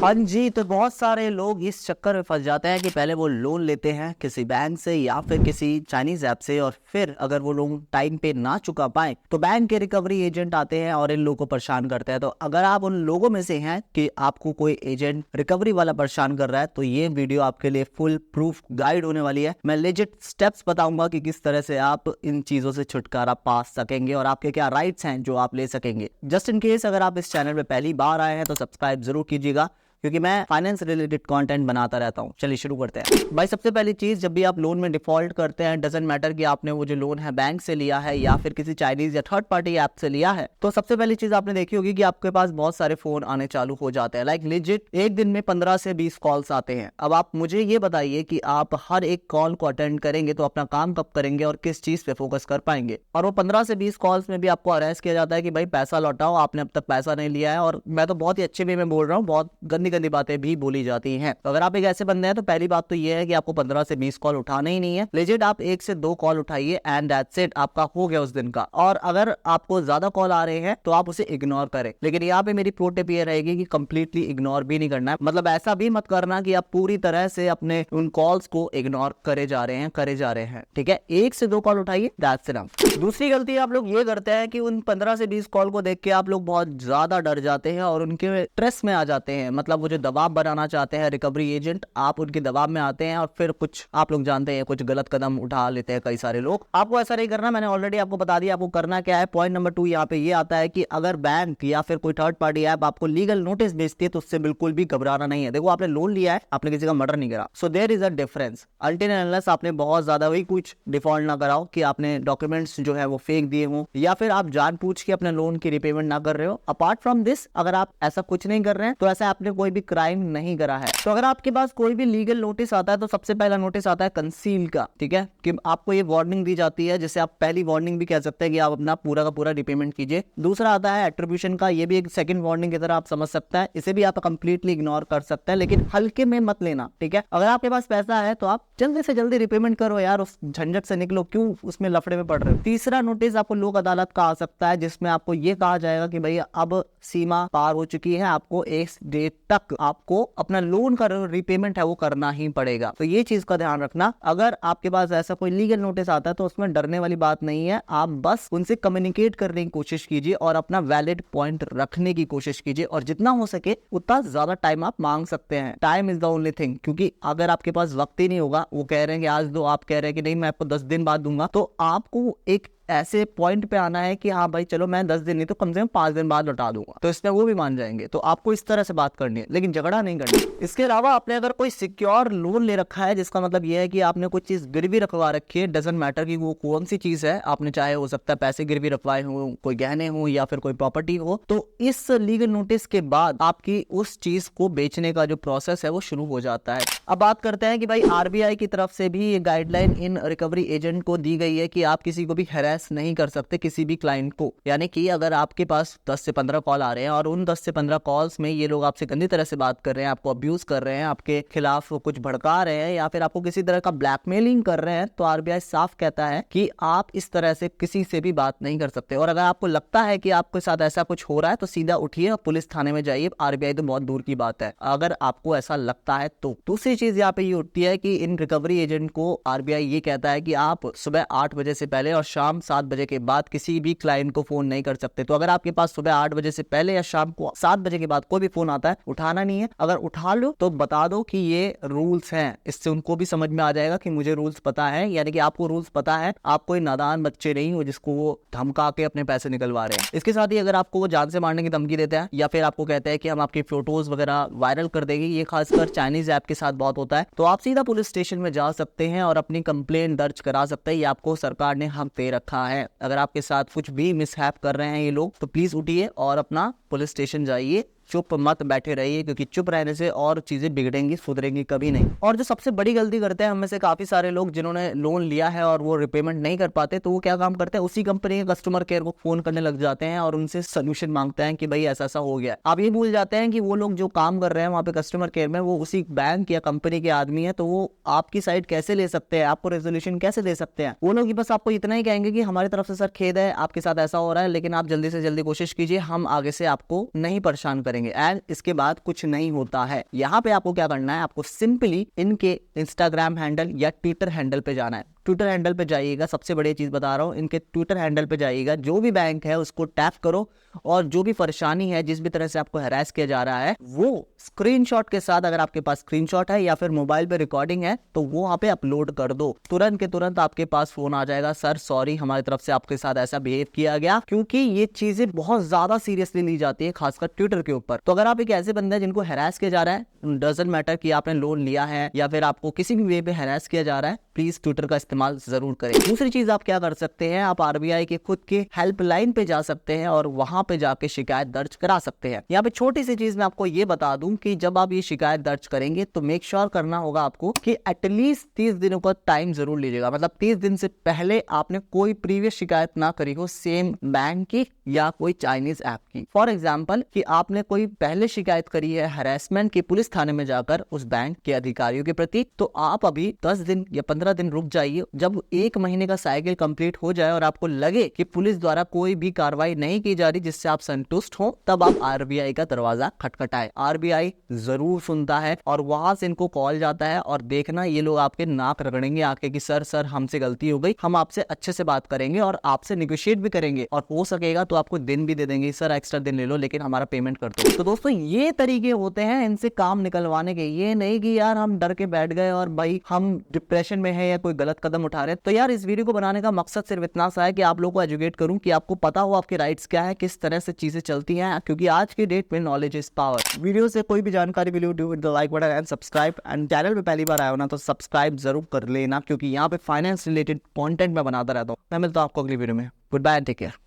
हाँ जी, तो बहुत सारे लोग इस चक्कर में फंस जाते हैं कि पहले वो लोन लेते हैं किसी बैंक से या फिर किसी चाइनीज ऐप से, और फिर अगर वो लोन टाइम पे ना चुका पाए तो बैंक के रिकवरी एजेंट आते हैं और इन लोगों को परेशान करते हैं। तो अगर आप उन लोगों में से हैं कि आपको कोई एजेंट रिकवरी वाला परेशान कर रहा है तो ये वीडियो आपके लिए फुल प्रूफ गाइड होने वाली है। मैं लेजिट स्टेप्स बताऊंगा कि किस तरह से आप इन चीजों से छुटकारा पा सकेंगे और आपके क्या राइट्स हैं जो आप ले सकेंगे। जस्ट इन केस अगर आप इस चैनल पे पहली बार आए हैं तो सब्सक्राइब जरूर कीजिएगा, क्योंकि मैं फाइनेंस रिलेटेड कंटेंट बनाता रहता हूँ। चलिए शुरू करते हैं। भाई सबसे पहली चीज, जब भी आप लोन में डिफॉल्ट करते हैं, डजंट मैटर कि आपने वो जो लोन है बैंक से लिया है या फिर किसी चाइनीज या थर्ड पार्टी ऐप से लिया है, तो सबसे पहली चीज आपने देखी होगी कि आपके पास बहुत सारे फोन आने चालू हो जाते हैं। लाइक लिजिट एक दिन में 15 से 20 कॉल्स आते हैं। अब आप मुझे ये बताइए कि आप हर एक कॉल को अटेंड करेंगे तो अपना काम कब करेंगे और किस चीज पे फोकस कर पाएंगे। और वो 15 से 20 कॉल्स में भी आपको अरेज किया जाता है कि भाई पैसा लौटाओ, आपने अब तक पैसा नहीं लिया है। और मैं तो बहुत ही अच्छे वे में बोल रहा हूँ, बहुत गंदी गंदी बातें भी बोली जाती हैं। तो अगर आप एक ऐसे बंदे हैं तो पहली बात तो ये है कि आपको 15 से 20 कॉल उठाना ही नहीं है। लेजिट आप 1 से 2 कॉल उठाइए एंड दैट्स इट, आपका हो गया उस दिन का। और अगर आपको ज्यादा कॉल आ रहे हैं तो आप उसे इग्नोर करें। लेकिन यहाँ पे मेरी प्रो टिप ये रहेगी कि कंप्लीटली इग्नोर भी नहीं करना है। मतलब ऐसा भी मत करना कि आप पूरी तरह से अपने उन कॉल्स को इग्नोर करे जा रहे हैं। ठीक है, 1 से 2 कॉल उठाइए, दैट्स इनफ। दूसरी गलती आप लोग ये करते हैं कि उन 15 से 20 कॉल को देख के आप लोग बहुत ज्यादा डर जाते हैं और उनके स्ट्रेस में आ जाते हैं। मतलब वो जो दबाव बनाना चाहते हैं रिकवरी एजेंट, आप उनके दबाव में आते हैं और फिर कुछ आप लोग जानते हैं कुछ गलत कदम उठा लेते हैं कई सारे लोग। आपको ऐसा नहीं करना, मैंने ऑलरेडी आपको बता दिया आपको करना क्या है। पॉइंट नंबर 2 यहाँ पे ये आता है कि अगर बैंक या फिर कोई थर्ड पार्टी ऐप आपको लीगल नोटिस भेजती है तो उससे बिल्कुल भी घबराना नहीं है। देखो आपने लोन लिया है, आपने किसी का मर्डर नहीं करा, so there is a difference. Until and unless आपने बहुत ज्यादा वही कुछ डिफॉल्ट ना कराओ कि आपने डॉक्यूमेंट्स जो है वो फेक दिए हो या फिर आप जानबूझ के अपने लोन की रिपेमेंट ना कर रहे हो। अपार्ट फ्रॉम दिस, अगर आप ऐसा कुछ नहीं कर रहे हैं तो ऐसा आपने कोई भी क्राइम नहीं करा है। तो अगर आपके पास कोई भी लीगल नोटिस आता है तो सबसे पहला नोटिस आता है कंसील का। ठीक है, कि आपको ये वार्निंग दी जाती है, जिसे आप पहली वार्निंग भी कह सकते हैं कि आप अपना पूरा का पूरा रिपेमेंट कीजिए। दूसरा आता है एट्रीब्यूशन का, ये भी एक सेकंड वार्निंग की तरह आप समझ सकते हैं। इसे भी आप कंप्लीटली इग्नोर कर सकते हैं, लेकिन हल्के में मत लेना। ठीक है, अगर आपके पास पैसा है तो आप जल्दी से जल्दी रिपेमेंट करो यार, उस झंझट से निकलो, क्यों उसमें लफड़े में पड़ रहे हो। तीसरा नोटिस आपको लोक अदालत का आ सकता है, जिसमें आपको ये कहा जाएगा कि भैया अब सीमा पार हो चुकी है, आपको इस डेट तक आपको अपना लोन का रिपेमेंट है वो करना ही पड़ेगा। तो ये चीज का ध्यान रखना। अगर आपके पास ऐसा कोई लीगल नोटिस आता है तो उसमें डरने वाली बात नहीं है। आप बस उनसे कम्युनिकेट करने की कोशिश कीजिए और अपना वैलिड पॉइंट रखने की कोशिश कीजिए, और जितना हो सके उतना ज्यादा टाइम आप मांग सकते हैं। Time is the only thing, क्योंकि अगर आपके पास वक्त ही नहीं होगा, वो कह रहे हैं कि आज दो, आप कह रहे हैं कि नहीं मैं आपको 10 दिन बाद दूंगा, तो आपको एक ऐसे पॉइंट पे आना है कि हाँ भाई चलो मैं 10 दिन नहीं तो कम से कम 5 दिन बाद लौटा दूंगा, तो इसमें वो भी मान जाएंगे। तो आपको इस तरह से बात करनी है, लेकिन झगड़ा नहीं करनी। इसके अलावा आपने अगर कोई सिक्योर लोन ले रखा है, जिसका मतलब ये है कि आपने कोई चीज गिरवी रखवा रखी है, डजंट मैटर कि वो कौन सी चीज है, आपने चाहे हो सकता है पैसे गिरवी रखवाए हो, कोई गहने हो या फिर कोई प्रॉपर्टी हो, तो इस लीगल नोटिस के बाद आपकी उस चीज को बेचने का जो प्रोसेस है वो शुरू हो जाता है। अब बात करते हैं कि भाई आरबीआई की तरफ से भी ये गाइडलाइन इन रिकवरी एजेंट को दी गई है कि आप किसी को भी हैरेस नहीं कर सकते, किसी भी क्लाइंट को। यानी कि अगर आपके पास 10 से 15 कॉल आ रहे हैं और उन 10 से 15 कॉल्स में ये लोग आपसे गंदी तरह से बात कर रहे हैं, आपको अब्यूज कर रहे हैं, आपके खिलाफ कुछ भड़का रहे हैं या फिर आपको किसी तरह का ब्लैकमेलिंग कर रहे हैं, तो आरबीआई साफ कहता है कि आप इस तरह से किसी से भी बात नहीं कर सकते। और अगर आपको लगता है कि आपके साथ ऐसा कुछ हो रहा है तो सीधा उठिए और पुलिस थाने में जाइए। आरबीआई तो बहुत दूर की बात है अगर आपको ऐसा लगता है तो। दूसरी चीज यहाँ पे ये उठती है कि इन रिकवरी एजेंट को आरबीआई ये कहता है कि आप सुबह 8 बजे से पहले और शाम 7 बजे के बाद किसी भी क्लाइंट को फोन नहीं कर सकते। तो अगर आपके पास सुबह 8 बजे से पहले या शाम को 7 बजे के बाद कोई भी फोन आता है, उठाना नहीं है। अगर उठा लो तो बता दो कि ये रूल्स हैं, इससे उनको भी समझ में आ जाएगा कि मुझे रूल्स पता है, यानी कि आपको रूल्स पता है, आप कोई नादान बच्चे नहीं हो जिसको वो धमका के अपने पैसे निकलवा रहे हैं। इसके साथ ही अगर आपको वो जान से मारने की धमकी देते हैं या फिर आपको कहते हैं कि हम आपकी फोटोज वगैरह वायरल कर देंगे, ये खासकर चाइनीज ऐप के साथ बहुत होता है, तो आप सीधा पुलिस स्टेशन में जा सकते हैं और अपनी कंप्लेंट दर्ज करा सकते हैं। ये आपको सरकार ने हक दे रखा है। अगर आपके साथ कुछ भी मिसहैप कर रहे हैं ये लोग, तो प्लीज उठिए और अपना पुलिस स्टेशन जाइए, चुप मत बैठे रहिए, क्योंकि चुप रहने से और चीजें बिगड़ेंगी, सुधरेंगी कभी नहीं। और जो सबसे बड़ी गलती करते हैं हम में से काफी सारे लोग, जिन्होंने लोन लिया है और वो रिपेमेंट नहीं कर पाते, तो वो क्या काम करते हैं, उसी कंपनी के कस्टमर केयर को फोन करने लग जाते हैं और उनसे सोल्यूशन मांगते हैं कि भाई ऐसा ऐसा हो गया। आप ये भूल जाते हैं कि वो लोग जो काम कर रहे हैं वहां पे कस्टमर केयर में, वो उसी बैंक या कंपनी के आदमी है, तो वो आपकी साइड कैसे ले सकते हैं, आपको रेजोल्यूशन कैसे दे सकते हैं। वो लोग बस आपको इतना ही कहेंगे कि हमारी तरफ से सर खेद है, आपके साथ ऐसा हो रहा है, लेकिन आप जल्दी से जल्दी कोशिश कीजिए, हम आगे से आपको नहीं परेशान करेंगे। करेंगे एंड इसके बाद कुछ नहीं होता है। यहाँ पे आपको क्या करना है, आपको सिंपली इनके इंस्टाग्राम हैंडल या ट्विटर हैंडल पे जाना है। ट्विटर हैंडल पे जाइएगा, सबसे बड़ी चीज बता रहा हूँ, इनके ट्विटर हैंडल पे जाइएगा, जो भी बैंक है उसको टैप करो और जो भी परेशानी है, जिस भी तरह से आपको हैरेस किया जा रहा है, वो स्क्रीनशॉट के साथ, अगर आपके पास स्क्रीनशॉट है या फिर मोबाइल पे रिकॉर्डिंग है, तो वो वहाँ पे अपलोड कर दो। तुरंत के तुरंत आपके पास फोन आ जाएगा, सर सॉरी हमारी तरफ से आपके साथ ऐसा बिहेव किया गया, क्योंकि ये चीजें बहुत ज्यादा सीरियसली ली जाती है, खासकर ट्विटर के ऊपर। तो अगर आप एक ऐसे बंदे हैं जिनको हैरेस किया जा रहा है, डजंट मैटर कि आपने लोन लिया है या फिर आपको किसी भी वे पे हैरेस किया जा रहा है, प्लीज ट्विटर का इस्तेमाल जरूर करें। दूसरी चीज आप क्या कर सकते हैं, आप आरबीआई के खुद के हेल्पलाइन पे जा सकते हैं और वहां पे जाके शिकायत दर्ज करा सकते हैं। यहाँ पे छोटी सी चीज मैं आपको ये बता दूं कि जब आप ये शिकायत दर्ज करेंगे तो मेक श्योर करना होगा आपको कि एटलीस्ट 30 दिनों का टाइम जरूर लीजिएगा। मतलब 30 दिन से पहले आपने कोई प्रीवियस शिकायत ना करी हो सेम बैंक की या कोई चाइनीज ऐप की। फॉर एग्जाम्पल कि आपने कोई पहले शिकायत करी है हैरेसमेंट की पुलिस थाने में जाकर उस बैंक के अधिकारियों के प्रति, तो आप अभी 10 दिन या 15 दिन रुक जाइए। जब 1 महीने का साइकिल कंप्लीट हो जाए और आपको लगे कि पुलिस द्वारा कोई भी कार्रवाई नहीं की जा रही जिससे आप संतुष्ट हो, तब आप आरबीआई का दरवाजा खटखटाए। आरबीआई जरूर सुनता है और वहां से इनको कॉल जाता है और देखना ये लोग आपके नाक रगड़ेंगे आके कि सर हमसे गलती हो गई, हम आपसे अच्छे से बात करेंगे और आपसे निगोशिएट भी करेंगे और हो सकेगा तो आपको दिन भी दे देंगे, सर एक्स्ट्रा दिन ले लो लेकिन हमारा पेमेंट कर दो। तो दोस्तों ये तरीके होते हैं इनसे काम निकलवाने के। ये नहीं कि यार हम डर के बैठ गए और भाई हम डिप्रेशन में है या कोई गलत कदम उठा रहे हैं। तो यार इस वीडियो को बनाने का मकसद सिर्फ इतना सा है कि आप लोगों को एजुकेट करूं, कि आपको पता हो आपके राइट्स क्या है, किस तरह से चीजें चलती हैं, क्योंकि आज की डेट में नॉलेज इज पावर। वीडियो से कोई भी जानकारी मिली, do with the like button and subscribe. And channel पे पहली बार आया हो ना तो सब्सक्राइब जरूर कर लेना, क्योंकि यहाँ पे फाइनेंस रिलेटेड कंटेंट मैं बनाता रहता हूँ। मैं मिलता हूँ आपको अगली वीडियो में। Goodbye, take care.